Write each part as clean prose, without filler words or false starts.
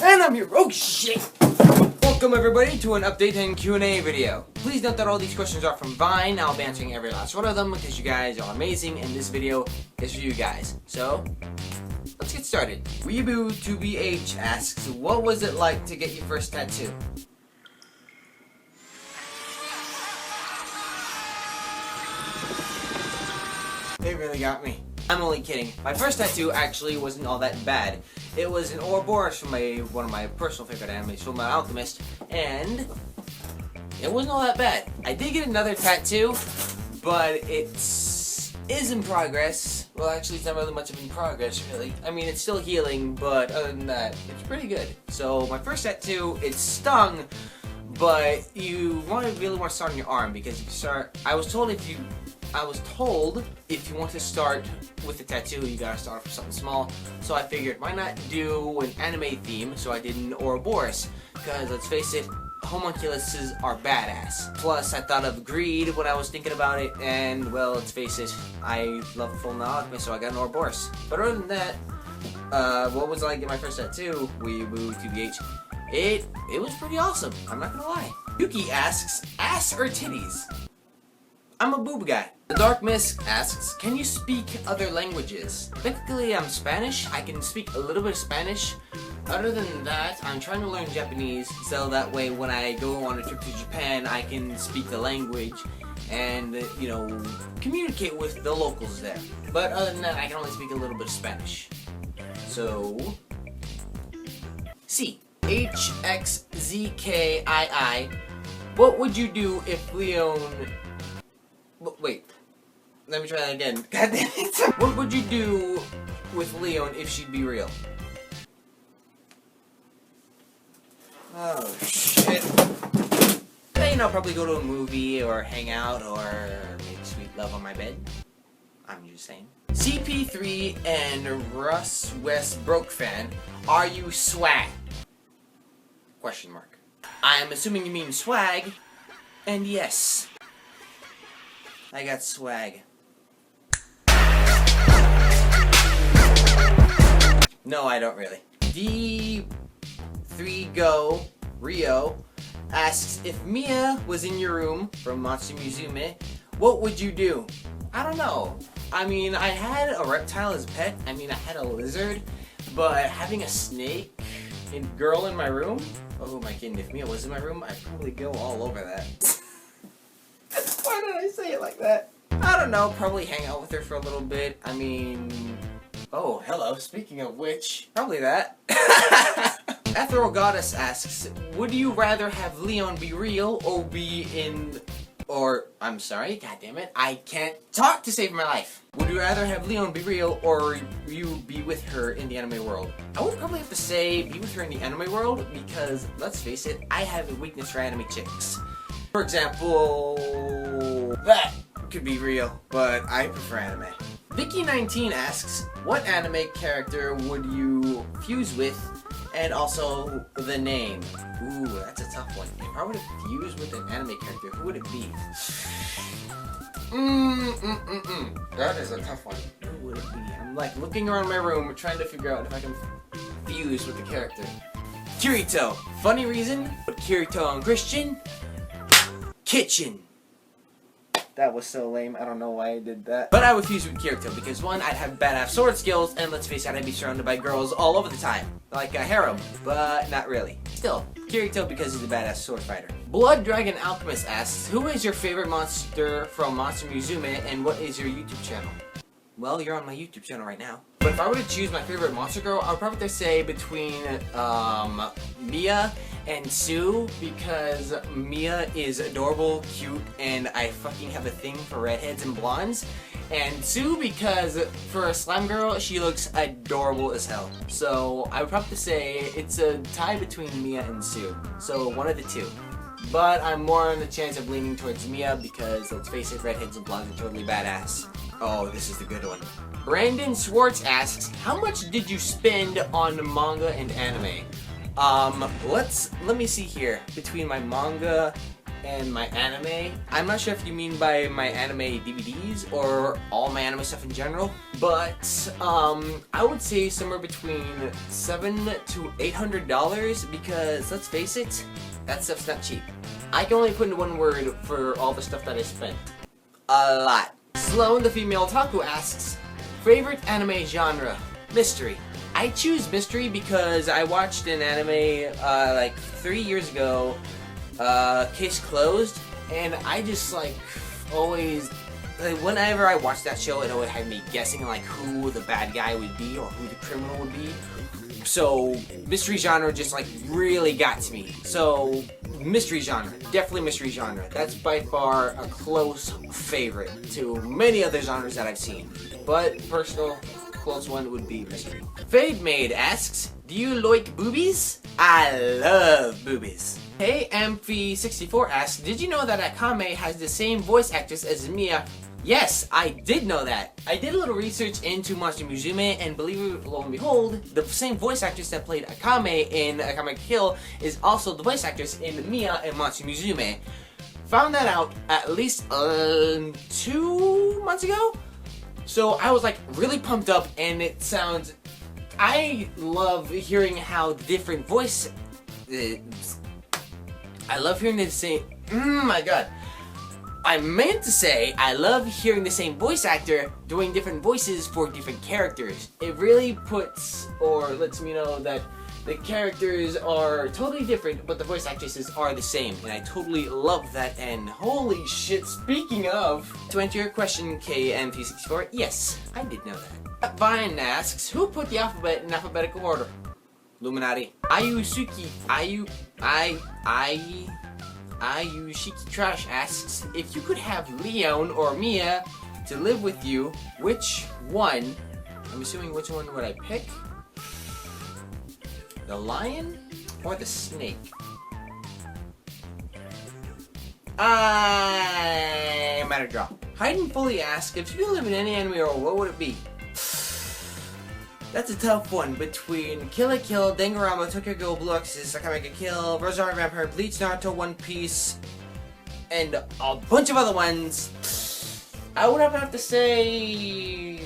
And I'm here. Oh shit! Welcome everybody to an update and Q&A video. Please note that all these questions are from Vine. I'll be answering every last one of them because you guys are amazing and this video is for you guys. So, let's get started. Weeboo2BH asks, what was it like to get your first tattoo? They really got me. I'm only kidding. My first tattoo actually wasn't all that bad. It was an Ouroboros from one of my personal favorite animes, from Alchemist, and it wasn't all that bad. I did get another tattoo, but it is in progress. Well, actually, it's not really much of in progress, really. I mean, it's still healing, but other than that, it's pretty good. So, my first tattoo, it stung, but you really want to start on your arm because if you start, I was told if you want to start with a tattoo, you gotta start off with something small. So I figured, why not do an anime theme? So I did an Ouroboros, because let's face it, homunculuses are badass. Plus, I thought of greed when I was thinking about it, and well, let's face it, I love Fullmetal Alchemist, so I got an Ouroboros. But other than that, what was it like to get my first tattoo? Weeboo2BH. It was pretty awesome. I'm not gonna lie. Yuki asks, ass or titties? I'm a boob guy. The Dark Mist asks, can you speak other languages? Technically, I'm Spanish. I can speak a little bit of Spanish. Other than that, I'm trying to learn Japanese, so that way when I go on a trip to Japan, I can speak the language and, you know, communicate with the locals there. But other than that, I can only speak a little bit of Spanish. So, C. HXZKII. What would you do if Leon... Wait, let me try that again. God damn it. What would you do with Leon if she'd be real? Oh, shit. You know, probably go to a movie or hang out or make sweet love on my bed. I'm just saying. CP3 and Russ West Broke Fan, are you swag? Question mark. I'm assuming you mean swag, and yes. I got swag. No, I don't really. D3Go Rio asks, if Mia was in your room from Monster Musume, what would you do? I don't know. I mean, I had a reptile as a pet. I mean, I had a lizard, but having a snake and girl in my room? Oh my goodness, if Mia was in my room, I'd probably go all over that. Why did I say it like that? I don't know, probably hang out with her for a little bit. I mean... Oh, hello, speaking of which, probably that. Ethereal Goddess asks, would you rather have Leon be real or be in... Or, I'm sorry, goddammit, I can't talk to save my life. Would you rather have Leon be real or you be with her in the anime world? I would probably have to say be with her in the anime world because, let's face it, I have a weakness for anime chicks. For example, that could be real, but I prefer anime. Vicky19 asks, what anime character would you fuse with, and also the name? Ooh, that's a tough one. If I were to fuse with an anime character, who would it be? That is a tough one. Who would it be? I'm like looking around my room, trying to figure out if I can fuse with the character. Kirito. Funny reason, but Kirito and Christian. Kitchen. That was so lame, I don't know why I did that. But I would fuse with Kirito because one, I'd have badass sword skills, and let's face it, I'd be surrounded by girls all over the time. Like a harem, but not really. Still, Kirito because he's a badass sword fighter. Blood Dragon Alchemist asks, who is your favorite monster from Monster Musume, and what is your YouTube channel? Well, you're on my YouTube channel right now. But if I were to choose my favorite monster girl, I would probably have to say between Mia and Sue, because Mia is adorable, cute, and I fucking have a thing for redheads and blondes. And Sue because for a slime girl, she looks adorable as hell. So I would probably have to say it's a tie between Mia and Sue. So one of the two. But I'm more on the chance of leaning towards Mia because, let's face it, redheads and blondes are totally badass. Oh, this is the good one. Brandon Schwartz asks, how much did you spend on manga and anime? Let me see here. Between my manga and my anime. I'm not sure if you mean by my anime DVDs or all my anime stuff in general, but I would say somewhere between $700 to $800 because let's face it, that stuff's not cheap. I can only put in one word for all the stuff that I spent. A lot. Sloan the female otaku asks, favorite anime genre? Mystery. I choose mystery because I watched an anime like 3 years ago, Case Closed, and I just like always, like, whenever I watched that show, it always had me guessing like who the bad guy would be or who the criminal would be. So mystery genre just like really got to me. So mystery genre, definitely mystery genre. That's by far a close favorite to many other genres that I've seen. But personal close one would be mystery. Fade Maid asks, do you like boobies? I love boobies. Hey Amphi64 asks, did you know that Akame has the same voice actress as Mia? Yes, I did know that. I did a little research into Monster Musume, and believe it and behold, the same voice actress that played Akame in Akame Kill is also the voice actress in Mia and Monster Musume. Found that out at least 2 months ago. So I was like really pumped up, and it sounds, I love hearing how different voice, I love hearing the same, my god. I meant to say, I love hearing the same voice actor doing different voices for different characters. It really puts, or lets me know that the characters are totally different, but the voice actresses are the same. And I totally love that, and holy shit, speaking of, to answer your question, KMP64, yes, I did know that. Vine asks, who put the alphabet in alphabetical order? Illuminati. Ayushiki Trash asks, if you could have Leon or Mia to live with you, which one, I'm assuming which one would I pick? The lion or the snake? I'm at a draw. Hayden Fully asks, if you could live in any anime world, what would it be? That's a tough one between Kill la Kill, Danganronpa, Tokyo Ghoul, Blue Exorcist, Akame ga Kill, Rosario Vampire, Bleach, Naruto, One Piece, and a bunch of other ones. I would have to say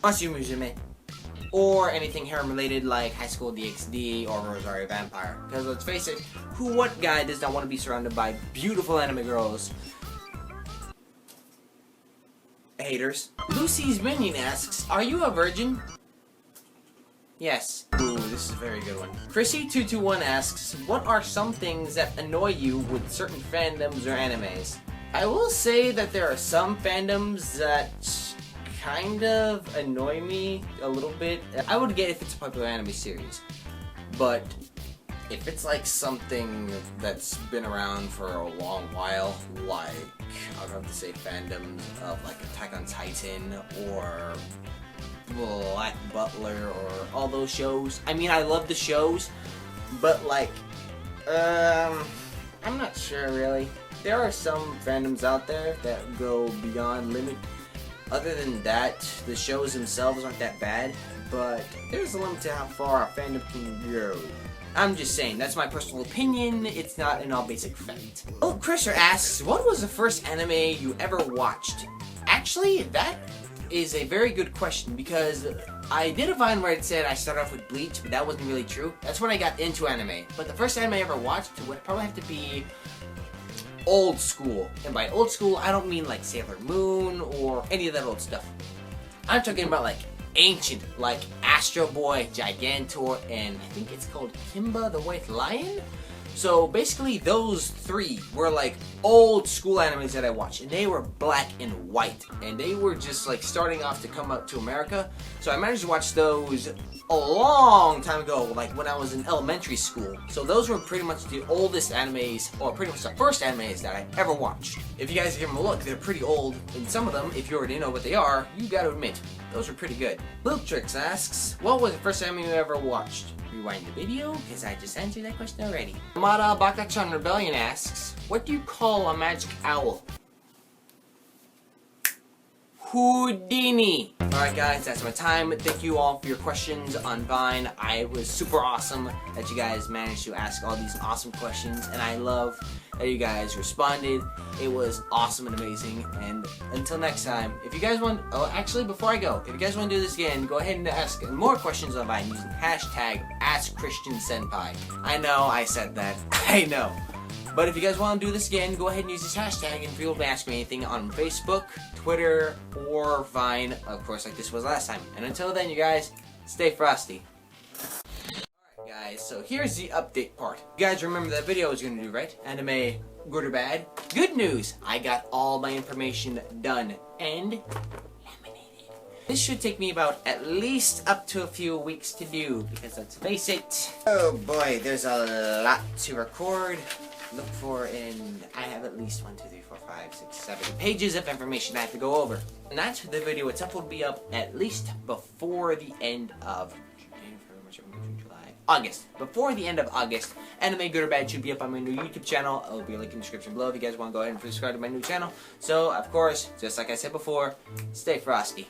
Monster Musume, or anything harem related like High School DxD or Rosario Vampire. Because let's face it, what guy does not want to be surrounded by beautiful anime girls? Haters. Lucy's Minion asks, are you a virgin? Yes. Ooh, this is a very good one. Chrissy221 asks, what are some things that annoy you with certain fandoms or animes? I will say that there are some fandoms that kind of annoy me a little bit. I would get if it's a popular anime series, but if it's like something that's been around for a long while, like I'll have to say fandoms of like Attack on Titan or Black Butler or all those shows. I mean, I love the shows, but like, I'm not sure really. There are some fandoms out there that go beyond limit. Other than that, the shows themselves aren't that bad, but there's a limit to how far a fandom can go. I'm just saying, that's my personal opinion, it's not an all basic fact. Oh, Chriser asks, what was the first anime you ever watched? Actually, that is a very good question, because I did a Vine where it said I started off with Bleach, but that wasn't really true. That's when I got into anime. But the first anime I ever watched would probably have to be old school. And by old school, I don't mean like Sailor Moon or any of that old stuff. I'm talking about like ancient, like Astro Boy, Gigantor, and I think it's called Kimba the White Lion? So basically those three were like old school animes that I watched, and they were black and white, and they were just like starting off to come up to America. So I managed to watch those a long time ago, like when I was in elementary school. So those were pretty much the oldest animes, or pretty much the first animes that I ever watched. If you guys give them a look, they're pretty old, and some of them, if you already know what they are, you gotta admit, those were pretty good. Liltrix asks, what was the first anime you ever watched? Rewind the video, because I just answered that question already. Amada Bakachan Rebellion asks, what do you call a magic owl? Houdini. Alright guys, that's my time. Thank you all for your questions on Vine. I was super awesome that you guys managed to ask all these awesome questions, and I love that you guys responded. It was awesome and amazing. And until next time, if you guys want, oh actually before I go, if you guys want to do this again, go ahead and ask more questions on Vine using hashtag AskChristianSenpai. I know I said that, I know. But if you guys want to do this again, go ahead and use this hashtag and feel free to ask me anything on Facebook, Twitter, or Vine, of course, like this was last time. And until then, you guys, stay frosty. Alright guys, so here's the update part. You guys remember that video I was going to do, right? Anime, good or bad? Good news! I got all my information done and laminated. This should take me about at least up to a few weeks to do, because let's face it, oh boy, there's a lot to record. Look for, and I have at least 1, 2, 3, 4, 5, 6, 7 pages of information I have to go over. And that's the video itself will be up at least before the end of August. Before the end of August, Anime Good or Bad should be up on my new YouTube channel. There will be a link in the description below if you guys want to go ahead and subscribe to my new channel. So, of course, just like I said before, stay frosty.